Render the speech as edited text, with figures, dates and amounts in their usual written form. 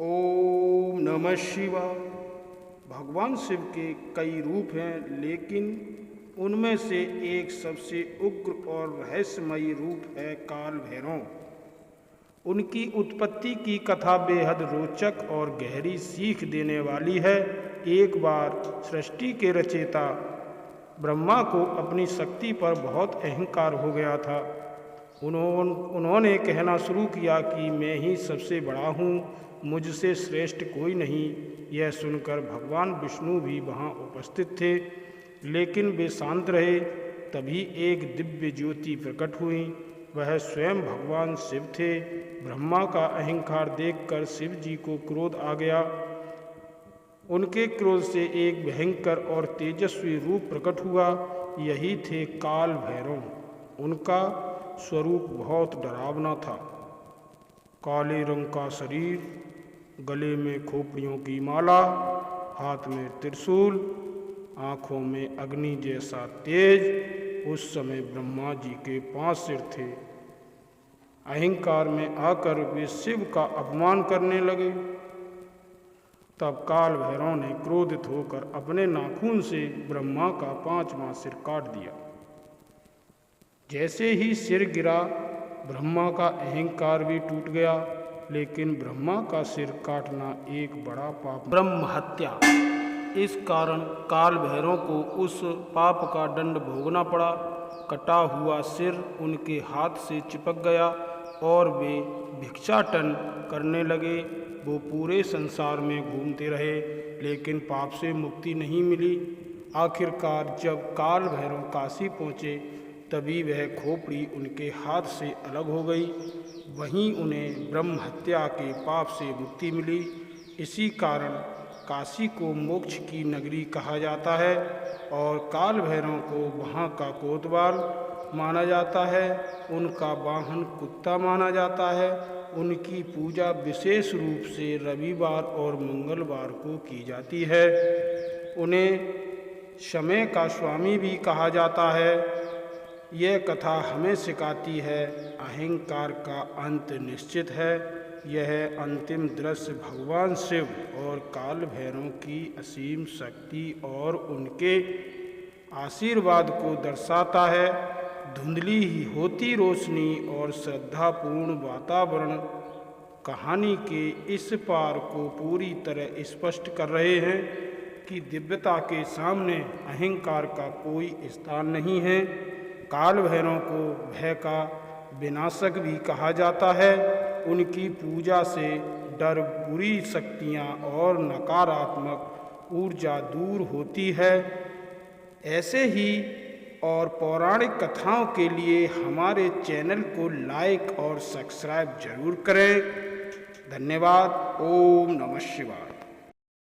ओम नमः शिवाय। भगवान शिव के कई रूप हैं, लेकिन उनमें से एक सबसे उग्र और रहस्यमयी रूप है काल भैरव। उनकी उत्पत्ति की कथा बेहद रोचक और गहरी सीख देने वाली है। एक बार सृष्टि के रचयिता ब्रह्मा को अपनी शक्ति पर बहुत अहंकार हो गया था। उन्होंने कहना शुरू किया कि मैं ही सबसे बड़ा हूँ, मुझसे श्रेष्ठ कोई नहीं। यह सुनकर भगवान विष्णु भी वहाँ उपस्थित थे, लेकिन वे शांत रहे। तभी एक दिव्य ज्योति प्रकट हुई। वह स्वयं भगवान शिव थे। ब्रह्मा का अहंकार देखकर शिव जी को क्रोध आ गया। उनके क्रोध से एक भयंकर और तेजस्वी रूप प्रकट हुआ। यही थे काल भैरव। उनका स्वरूप बहुत डरावना था। काले रंग का शरीर, गले में खोपड़ियों की माला, हाथ में त्रिशूल, आँखों में अग्नि जैसा तेज। उस समय ब्रह्मा जी के 5 सिर थे। अहंकार में आकर वे शिव का अपमान करने लगे। तब काल भैरव ने क्रोधित होकर अपने नाखून से ब्रह्मा का 5वां सिर काट दिया। जैसे ही सिर गिरा, ब्रह्मा का अहंकार भी टूट गया। लेकिन ब्रह्मा का सिर काटना एक बड़ा पाप, ब्रह्म हत्या। इस कारण काल भैरव को उस पाप का दंड भोगना पड़ा। कटा हुआ सिर उनके हाथ से चिपक गया और वे भिक्षाटन करने लगे। वो पूरे संसार में घूमते रहे, लेकिन पाप से मुक्ति नहीं मिली। आखिरकार जब काल भैरव काशी पहुँचे, तभी वह खोपड़ी उनके हाथ से अलग हो गई। वहीं उन्हें ब्रह्म हत्या के पाप से मुक्ति मिली। इसी कारण काशी को मोक्ष की नगरी कहा जाता है और काल भैरव को वहाँ का कोतवाल माना जाता है। उनका वाहन कुत्ता माना जाता है। उनकी पूजा विशेष रूप से रविवार और मंगलवार को की जाती है। उन्हें समय का स्वामी भी कहा जाता है। यह कथा हमें सिखाती है, अहंकार का अंत निश्चित है। यह अंतिम दृश्य भगवान शिव और काल भैरव की असीम शक्ति और उनके आशीर्वाद को दर्शाता है। धुंधली ही होती रोशनी और श्रद्धापूर्ण वातावरण कहानी के इस पार को पूरी तरह स्पष्ट कर रहे हैं कि दिव्यता के सामने अहंकार का कोई स्थान नहीं है। काल भैरव को भय का विनाशक भी कहा जाता है। उनकी पूजा से डर, बुरी शक्तियाँ और नकारात्मक ऊर्जा दूर होती है। ऐसे ही और पौराणिक कथाओं के लिए हमारे चैनल को लाइक और सब्सक्राइब जरूर करें। धन्यवाद। ओम नमः शिवाय।